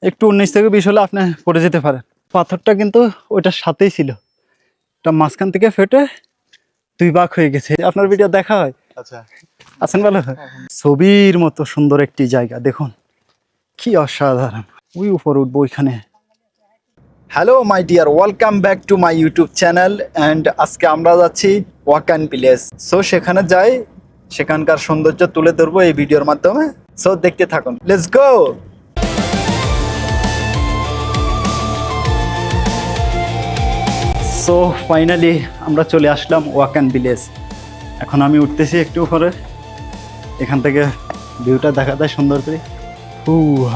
একটু 19 থেকে 20 হলে আপনি পড়ে যেতে পারেন। পাথরটা কিন্তু ওইটার সাথেই ছিল, এটা মাঝখান থেকে ফেটে 2 ভাগ হয়ে গেছে। আপনার ভিডিও দেখা হয়? আচ্ছা, আছেন ভালো? ছবির মতো সুন্দর একটি জায়গা, দেখুন কি অসাধারণ। ওই উপর উঠবো ওইখানে। Hello my dear, welcome back to my YouTube channel. And আজকে আমরা যাচ্ছি ওয়াকান ভিলেজ। সো সেখানে যাই, সেখানকার সৌন্দর্য তুলে ধরবো এই ভিডিওর মাধ্যমে। সো দেখতে থাকুন, লেটস গো। সো ফাইনালি আমরা চলে আসলাম ওয়াকান ভিলেজ। এখন আমি উঠতেছি একটু উপরে, এখান থেকে ভিউটা দেখা যায় সুন্দর করে।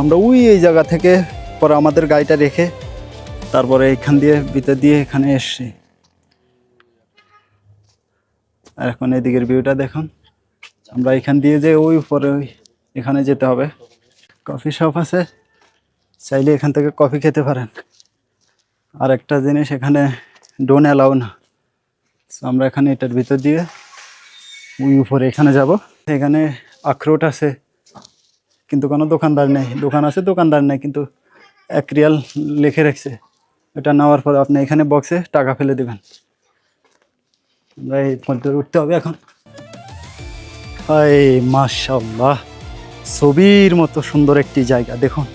আমরা এই জায়গা থেকে পরে আমাদের গাড়িটা রেখে তারপরে এখান দিয়ে ভিতর দিয়ে এখানে এসছি। আর এখন এদিকের ভিউটা দেখুন। আমরা এখান দিয়ে যে ওই উপরে এখানে যেতে হবে। কফি শপ আছে, চাইলে এখান থেকে কফি খেতে পারেন। আর একটা জিনিস, এখানে ডোন অ্যালাউ না। আমরা এখানে এটার ভিতর দিয়ে ওই উপরে এখানে যাব। এখানে আখরোট আছে, কিন্তু কোনো দোকানদার নেই। দোকান আছে, দোকানদার নেই, কিন্তু 1 রিয়াল লিখে রাখছে। এটা নেওয়ার পর আপনি এখানে বক্সে টাকা ফেলে দেবেন। আমরা এই পথে উঠতে হবে এখন। হায় মাশাআল্লাহ, ছবির মতো সুন্দর একটি জায়গা, দেখুন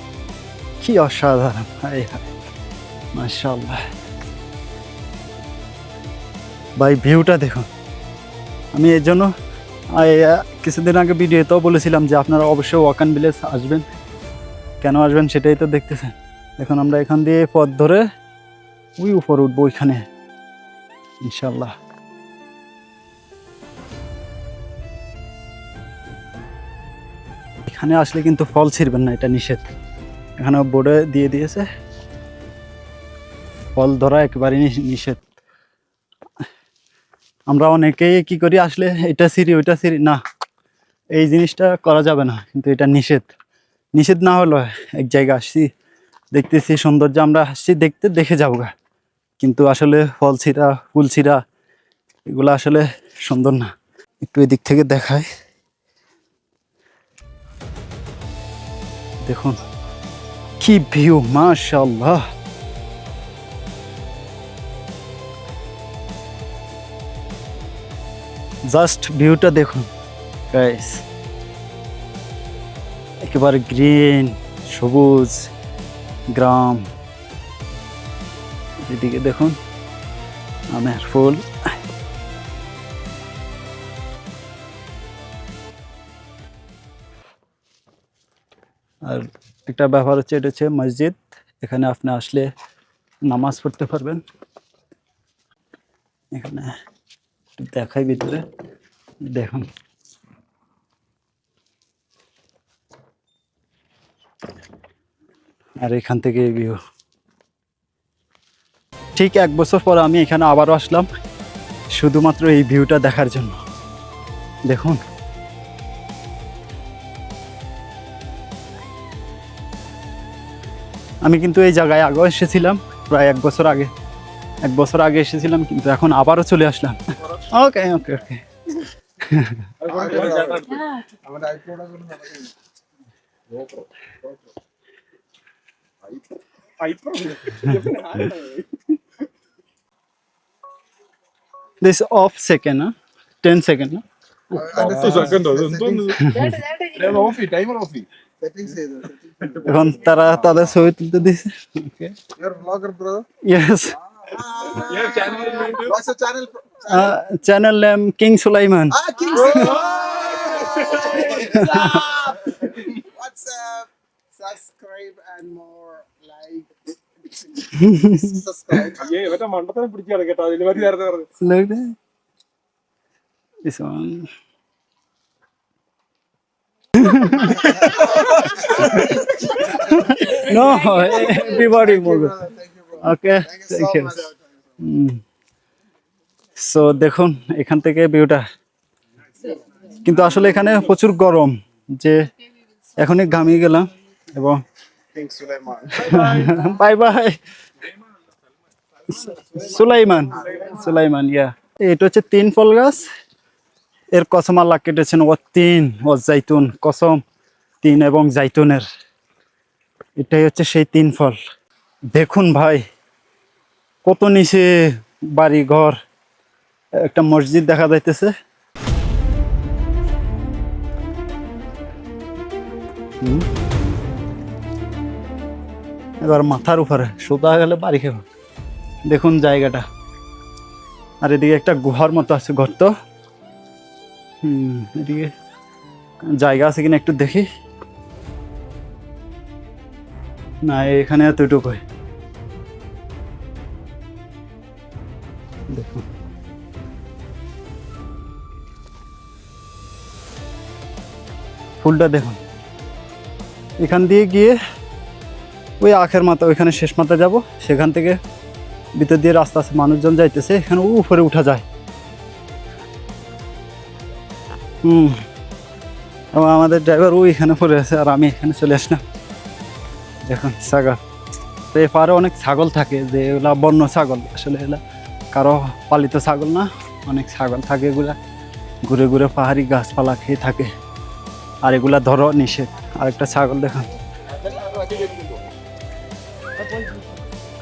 কি অসাধারণ। হায় হায় মাশাআল্লাহ ভাই, ভিউটা দেখুন। আমি এর জন্য কিছুদিন আগে ভিডিওতেও বলেছিলাম যে আপনারা অবশ্যই ওয়াকান ভিলেজ আসবেন। কেন আসবেন সেটাই তো দেখতেছেন। এখন আমরা এখান দিয়ে পথ ধরে ওই উপর উঠবো ওইখানে ইনশাআল্লাহ। এখানে আসলে কিন্তু ফল ছিঁড়বেন না, এটা নিষেধ। এখানে বোর্ডে দিয়ে দিয়েছে ফল ধরা একেবারে নিষেধ। আমরা অনেকেই কি করি, আসলে এটা ছিঁড়ি ওইটা ছিঁড়ি, না, এই জিনিসটা করা যাবে না। কিন্তু এটা নিষেধ। নিষেধ না হলো এক জায়গায় আসছি, দেখতেছি সৌন্দর্য, আমরা আসছি দেখতে, দেখে যাবো গা। কিন্তু আসলে ফল ছিঁড়া, ফুল ছিঁড়া এগুলো আসলে সুন্দর না। একটু এদিক থেকে দেখায়, দেখুন কি ভিউ, মাশাআল্লাহ। জাস্ট ভিউটা দেখুন গাইস, একেবারে গ্রিন, সবুজ গ্রাম। এদিকে দেখুন আমের ফুল। আর একটা ব্যাপার হচ্ছে, এটা হচ্ছে মসজিদ। এখানে আপনি আসলে নামাজ পড়তে পারবেন। এখানে দেখাই ভিতরে, দেখুন আর এখান থেকে ভিউ। ঠিক 1 বছর পর আমি এখানে আবারও আসলাম শুধুমাত্র এই ভিউটা দেখার জন্য। দেখুন আমি কিন্তু এই জায়গায় আগেও এসেছিলাম, প্রায় 1 বছর আগে। 1 বছর আগে এসেছিলাম, কিন্তু এখন আবারও চলে আসলাম। ওকে ওকে ওকে। This off second, 10 second. 10 second. এখন তারা তাদের ছবি তুলতে দিছে। You're a vlogger, brother? Yes. Your channel name? What's your channel? Channel name King Sulaiman. King Sulaiman. What's up? Subscribe and more like. Subscribe. Yeah, but I'm not going to put you on. Look there. This one. No, everybody move. Okay, thank you. So দেখুন এখান থেকে ভিউটা, কিন্তু আসলে এখানে প্রচুর গরম, যে এখনই ঘামিয়ে গেলাম। এবং বাই বাই সুলাইমান, ইয়া। এটা হচ্ছে 3 ফল গাছ, এর কসম আল্লাহ কেটেছেন, ও তিন ও জাইতুন, কসম তিন এবং জাইতুনের, এটাই হচ্ছে সেই তিন ফল। দেখুন ভাই, কত নিচে বাড়ি ঘর, একটা মসজিদ দেখা যাইতেছে। এবার মাথার উপরে সোজা গেলে বাড়ি খেব। দেখুন জায়গাটা, আর এদিকে একটা গুহার মতো আছে গর্ত। এদিকে জায়গা আছে কিনা একটু দেখি। না, এখানে এতটুকুই। দেখুন ফুলটা দেখুন। এখান দিয়ে গিয়ে ওই আখের মাথা, ওইখানে শেষ মাথা যাব, সেখান থেকে ভিতর দিয়ে রাস্তা আছে, মানুষজন যাইতেছে, এখানে উপরে উঠা যায়। এবং আমাদের ড্রাইভার ওইখানে পড়ে আছে, আর আমি এখানে চলে আসলাম। দেখুন ছাগল, তো এ পারে অনেক ছাগল থাকে, যে এগুলা বন্য ছাগল, আসলে এগুলা কারো পালিত ছাগল না, অনেক ছাগল থাকে, এগুলা ঘুরে ঘুরে পাহাড়ি গাছপালা খেয়ে থাকে, আর এগুলা ধরো নিষেধ। আরেকটা ছাগল দেখুন।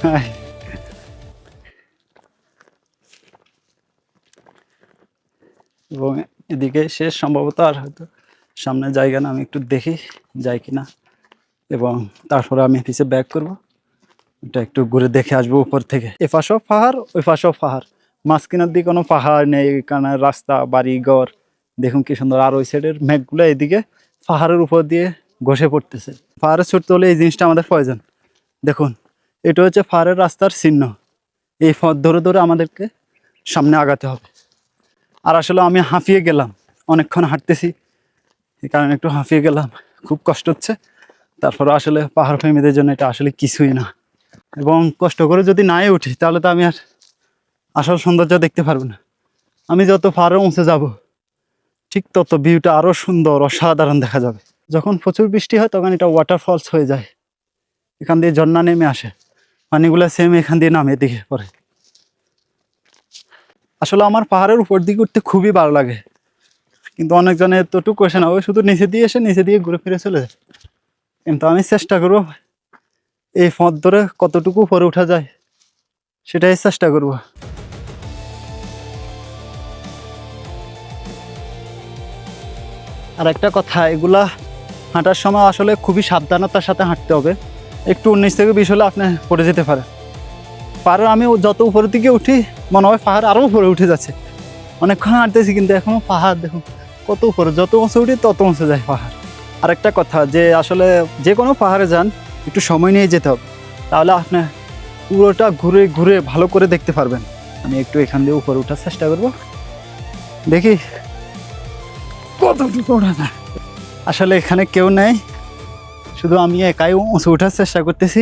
হ্যাঁ, এবং এদিকে শেষ সম্ভবত, আর হয়তো সামনে জায়গা না, আমি একটু দেখি যাই কিনা, এবং তারপরে আমি পিছে ব্যাক করব, এটা একটু ঘুরে দেখে আসবো উপর থেকে। এ পাশেও পাহাড়, ওই পাশেও পাহাড়, মাঝখানের দিকে কোনো পাহাড় নেই, এখানে রাস্তা, বাড়ি ঘর, দেখুন কি সুন্দর। আর ওই সাইডের মেঘগুলো এদিকে পাহাড়ের উপর দিয়ে ঘষে পড়তেছে। পাহাড়ে ছুটতে হলে এই জিনিসটা আমাদের প্রয়োজন। দেখুন, এটা হচ্ছে পাহাড়ের রাস্তার চিহ্ন, এই পথ ধরে ধরে আমাদেরকে সামনে আগাতে হবে। আর আসলে আমি হাঁপিয়ে গেলাম, অনেকক্ষণ হাঁটতেছি, এই কারণে একটু হাঁপিয়ে গেলাম, খুব কষ্ট হচ্ছে। তারপরে আসলে পাহাড় প্রেমীদের জন্য এটা আসলে কিছুই না, এবং কষ্ট করে যদি নাই উঠি তাহলে তো আমি আর আসল সৌন্দর্য দেখতে পারবো না। আমি যত পাহাড়ে উঁচে যাব, ঠিক তত ভিউটা আরও সুন্দর, অসাধারণ দেখা যাবে। যখন প্রচুর বৃষ্টি হয় তখন এটা ওয়াটারফলস হয়ে যায়, এখান দিয়ে ঝর্ণা নেমে আসে, পানিগুলো সেম এখান দিয়ে নামে দিকে পরে। আসলে আমার পাহাড়ের উপর দিকে উঠতে খুবই ভালো লাগে, কিন্তু অনেকজনে এতটুকু আসে না, ওই শুধু নিচে দিয়ে এসে নিচে দিয়ে ঘুরে ফিরে চলে যায়। কিন্তু আমি চেষ্টা করবো এই পথ ধরে কতটুকু উপরে উঠা যায় সেটাই চেষ্টা করব। আর একটা কথা, এগুলা হাঁটার সময় আসলে খুবই সাবধানতার সাথে হাঁটতে হবে, একটু 19 থেকে 20 হলে আপনি পড়ে যেতে পারেন। পাহাড়ে আমি যত উপরের দিকে উঠি মনে হয় পাহাড় আরও উপরে উঠে যাচ্ছে, অনেকক্ষণ হাঁটতেছি কিন্তু এখনও পাহাড় দেখুন কত উপরে, যত উঁচু উঠি তত উঁচু যায় পাহাড়। আর একটা কথা, যে আসলে যে কোনো পাহাড়ে যান একটু সময় নিয়ে যেতে হবে, তাহলে আপনি পুরোটা ঘুরে ঘুরে ভালো করে দেখতে পারবেন। আমি একটু এখান দিয়ে উপরে ওঠার চেষ্টা করব, দেখি কতটুকু ওঠা যায়। আসলে এখানে কেউ নেই, শুধু আমি একাই উঁচু ওঠার চেষ্টা করতেছি,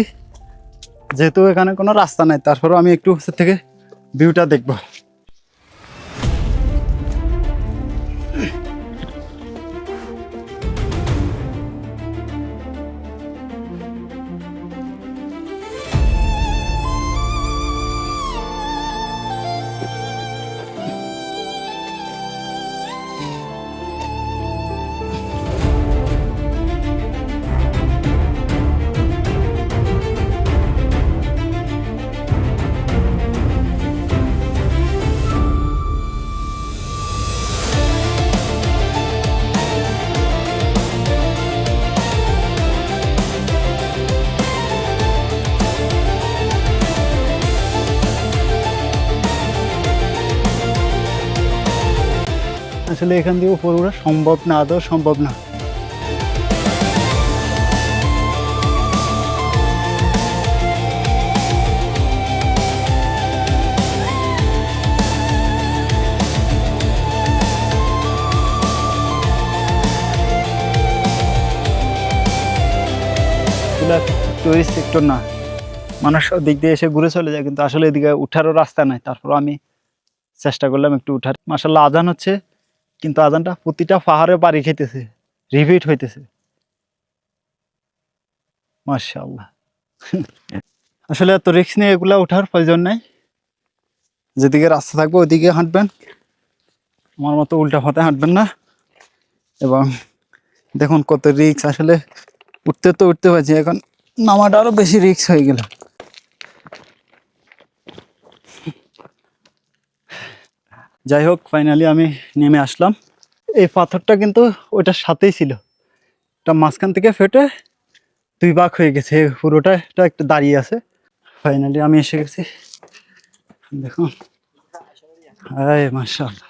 যেহেতু এখানে কোনো রাস্তা নাই, তারপরেও আমি একটু উঁচু থেকে ভিউটা দেখব। আসলে এখান দিয়ে উপরে ওঠা সম্ভব না, আদৌ সম্ভব না। টুরিস্ট সেক্টর না, মানুষ দিক দিয়ে এসে ঘুরে চলে যায়, কিন্তু আসলে এদিকে উঠারও রাস্তা নাই। তারপর আমি চেষ্টা করলাম একটু উঠার। মাশাআল্লাহ আজান হচ্ছে, কিন্তু আজানটা প্রতিটা পাহাড়ে বাড়ি খেতেছে, রিপিট হইতেছে। মাশাআল্লাহ। আসলে এত রিস্ক নিয়ে এগুলা ওঠার প্রয়োজন নাই, যেদিকে রাস্তা থাকবে ওইদিকে হাঁটবেন, আমার মতো উল্টা পথে হাঁটবেন না। এবং দেখুন কত রিস্ক, আসলে উঠতে তো উঠতে পারছি, এখন নামাটা আরো বেশি রিস্ক হয়ে গেল। যাই হোক, ফাইনালি আমি নেমে আসলাম। এই পাথরটা কিন্তু ওইটার সাথেই ছিল, এটা মাঝখান থেকে ফেটে দুই ভাগ হয়ে গেছে, পুরোটা এটা একটা দাঁড়িয়ে আছে। ফাইনালি আমি এসে গেছি, দেখুন। হায় মাশাআল্লাহ।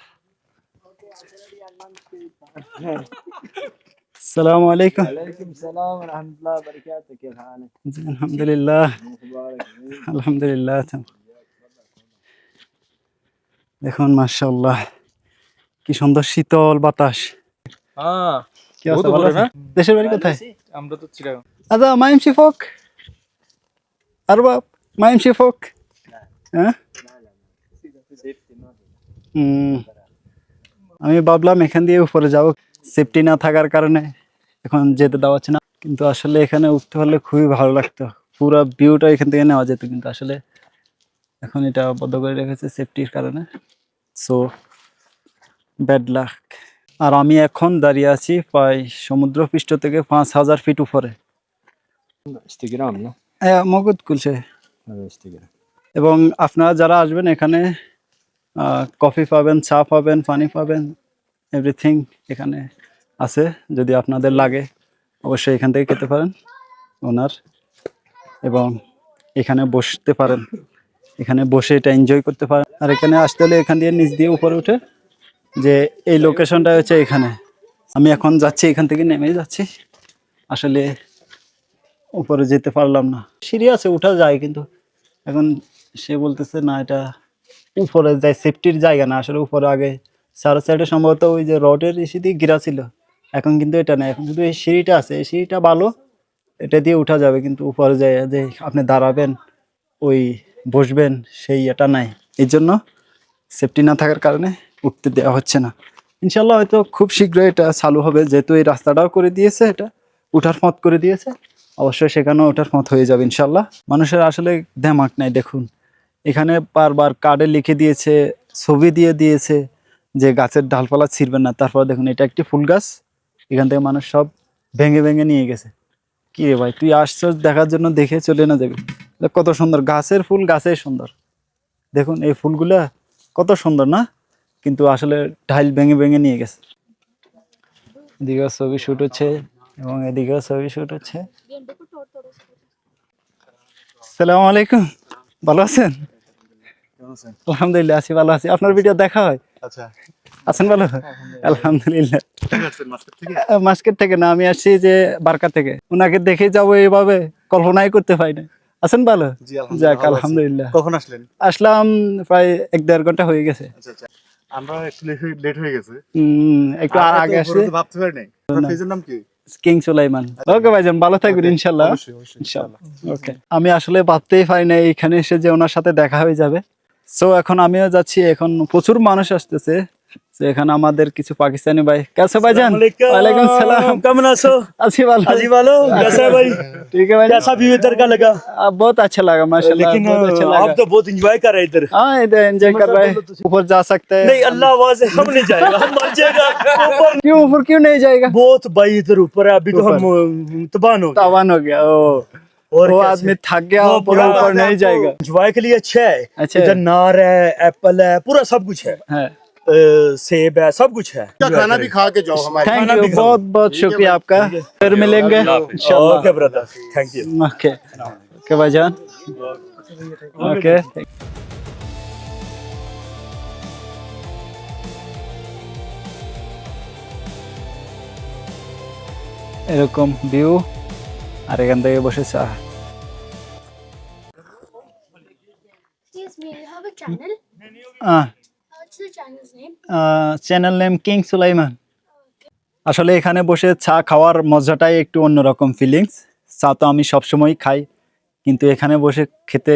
আসসালামু আলাইকুম। वालेकुम सलाम रहमतुल्लाह बरकातहू क्या हाल है জি, আলহামদুলিল্লাহ। मुबारक আলহামদুলিল্লাহ। দেখুন মাশাআল্লাহ, কি সুন্দর শীতল বাতাস। हाँ কি অবস্থা, ভালো আছেন? দেশের বাড়ি কোথায়? আমরা তো চিরাং আচ্ছা, মাইম শিফক আরবাব, মাইম শিফক। হ্যাঁ, আমি ভাবলাম এখান দিয়ে উপরে যাব, সেফটি না থাকার কারণে এখন যেতে দেওয়া হচ্ছে না। কিন্তু আসলে এখানে উঠতে পারলে খুবই ভালো লাগতো, পুরো ভিউটা এখান থেকে নেওয়া যেত, কিন্তু আসলে এখন এটা বন্ধ করে রেখেছে সেফটির কারণে। So bad luck. আর আমি এখন দাঁড়িয়ে আছি প্রায় সমুদ্রপৃষ্ঠ থেকে 5000 ফিট উপরে। इंस्टाग्राम ना মগধ কুলছে। इंस्टाग्राम এবং আপনারা যারা আসবেন এখানে কফি পাবেন, চা পাবেন, পানি পাবেন, এভরিথিং এখানে আছে। যদি আপনাদের লাগে অবশ্যই এখান থেকে খেতে পারেন ওনার, এবং এখানে বসতে পারেন, এখানে বসে এটা এনজয় করতে পারেন। আর এখানে আসতে হলে এখান দিয়ে নিচ দিয়ে উপরে উঠে, যে এই লোকেশনটা হচ্ছে এখানে। আমি এখন যাচ্ছি, এখান থেকে নেমে যাচ্ছি, আসলে উপরে যেতে পারলাম না। সিঁড়ি আছে, উঠা যায়, কিন্তু এখন সে বলতেছে না, এটা উপরে যায়, সেফটির জায়গা না। আসলে উপরে আগে সারা সাইডে সম্ভবত ওই যে রডের ইসি দিয়ে ঘেরা ছিল, এখন কিন্তু এটা না, এখন শুধু এই সিঁড়িটা আছে। এই সিঁড়িটা ভালো, এটা দিয়ে উঠা যাবে, কিন্তু উপরে যায় যে আপনি দাঁড়াবেন, ওই বসবেন, সেই এটা নাই। এই জন্য সেফটি না থাকার কারণে উঠতে দেওয়া হচ্ছে না। ইনশাল্লাহ হয়তো খুব শীঘ্রই এটা চালু হবে, যেহেতু এই রাস্তাটাও করে দিয়েছে, এটা উঠার পথ করে দিয়েছে, অবশ্যই সেখানেও ওঠার পথ হয়ে যাবে ইনশাল্লাহ। মানুষের আসলে দেমাক নাই, দেখুন এখানে বারবার কার্ডে লিখে দিয়েছে, ছবি দিয়ে দিয়েছে যে গাছের ডালপালা ছিঁড়বেন না। তারপর দেখুন এটা একটি ফুল গাছ, এখান থেকে মানুষ সব ভেঙে ভেঙে নিয়ে গেছে। কি রে ভাই, তুই আসছস দেখার জন্য, দেখে চলে না যাবি? কত সুন্দর গাছের ফুল, গাছেই সুন্দর। দেখুন এই ফুলগুলা কত সুন্দর না, কিন্তু আসলে ঢাইল ভেঙে ভেঙে নিয়ে গেছে। এদিকেও ছবি শুট হচ্ছে এবং এদিকেও ছবি শুট হচ্ছে। আসসালামু আলাইকুম, ভালো আছেন? আলহামদুলিল্লাহ আছি, ভালো আছি। আপনার ভিডিও দেখা হয়? আচ্ছা, আছেন ভালো? আলহামদুলিল্লাহ। মাস্কেট থেকে না, আমি আসছি যে বারকা থেকে। ওনাকে দেখে যাবো এইভাবে কল্পনাই করতে পারি না। আছেন ভালো? জি আলহামদুলিল্লাহ, যাক ভালো আছি। আলহামদুলিল্লাহ। কখন আসলেন? আসলাম প্রায় 1-1.5 ঘন্টা হয়ে গেছে। আচ্ছা আচ্ছা, আমরা একটু লেট হয়ে গেছে। একটু আগে আসছে। ভাবতে পারি নাই। আপনার পেজের নাম কি? কিং সুলাইমান। ওকে ভাইজান, ভালো থাকবেন ইনশাল্লাহ। অবশ্যই অবশ্যই ইনশাআল্লাহ। ওকে। আমি আসলে ভাবতেই পারি না এখানে এসে যে ওনার সাথে দেখা হয়ে যাবে। সো এখন আমিও যাচ্ছি, এখন প্রচুর মানুষ আসতেছে। তো এখানে আমাদের কিছু পাকিস্তানি ভাই। कैसे भाईजान? वालेकुम सलाम। कमन आसो अच्छी बात है। अजी वालो कैसा है भाई ठीक है भाई। कैसा व्यू इधर का लगा बहुत अच्छा लगा माशाल्लाह, लेकिन बहुत अच्छा आप लगा। तो बहुत एंजॉय कर रहे हैं इधर हाँ, इधर एंजॉय कर रहे हैं, ऊपर जा सकते हैं। नहीं अल्लाह आवाज है हम नहीं जाएगा हम मर जाएगा ऊपर क्यों ऊपर क्यों नहीं जाएगा? बहुत भाई इधर ऊपर है अभी तो हम तबान हो गए तावान हो गया। ओ और वो कैसे? आदमी थक गया, वो पूरा ऊपर नहीं जाएगा। एंजॉय के लिए अच्छा है अच्छा इधर है। नार है एप्पल है पूरा सब कुछ है है। सेब है सब कुछ है खाना भी खा के जाओ हमारे। थैंक खाना यू, भी खाओ। बहुत बहुत शुक्रिया आपका। फिर मिलेंगे इंशाल्लाह। Okay brother thank you okay okay भाईजान, ओके। এরকম ভিউ, আর এখান থেকে বসে চা। Excuse me, you have a channel? What's the channel's name? Channel name king Sulaiman. আসলে এখানে বসে চা খাওয়ার মজাটাই একটু অন্যরকম ফিলিংস। চা তো আমি সবসময় খাই, কিন্তু এখানে বসে খেতে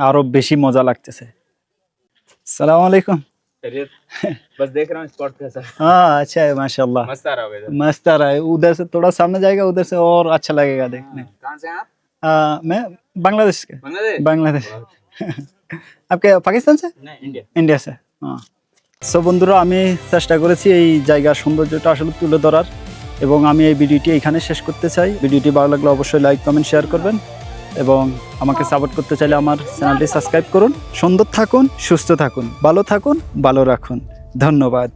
আরো বেশি মজা লাগতেছে। সালাম আলাইকুম। बस देख रहा हूँ स्पॉट कैसा है हाँ अच्छा है माशाल्लाह, मस्त आ रहा होगा इधर मस्त आ रहा है। उधर से थोड़ा सामने जाएगा, उधर से और अच्छा लगेगा देखने। कहाँ से हैं आप मैं बांग्लादेश के। बांग्लादेश बांग्लादेश। आपके पाकिस्तान से? नहीं इंडिया इंडिया से। हाँ সো বন্ধুরা, আমি চেষ্টা করেছি এই জায়গার সৌন্দর্যটা আসলে তুলে ধরার, এবং আমি এই ভিডিওটি এখানে শেষ করতে চাই। ভিডিওটি ভালো লাগলে অবশ্যই লাইক কমেন্ট শেয়ার করবেন, এবং আমাকে সাপোর্ট করতে চাইলে আমার চ্যানেলটি সাবস্ক্রাইব করুন। সুন্দর থাকুন, সুস্থ থাকুন, ভালো থাকুন, ভালো রাখুন। ধন্যবাদ।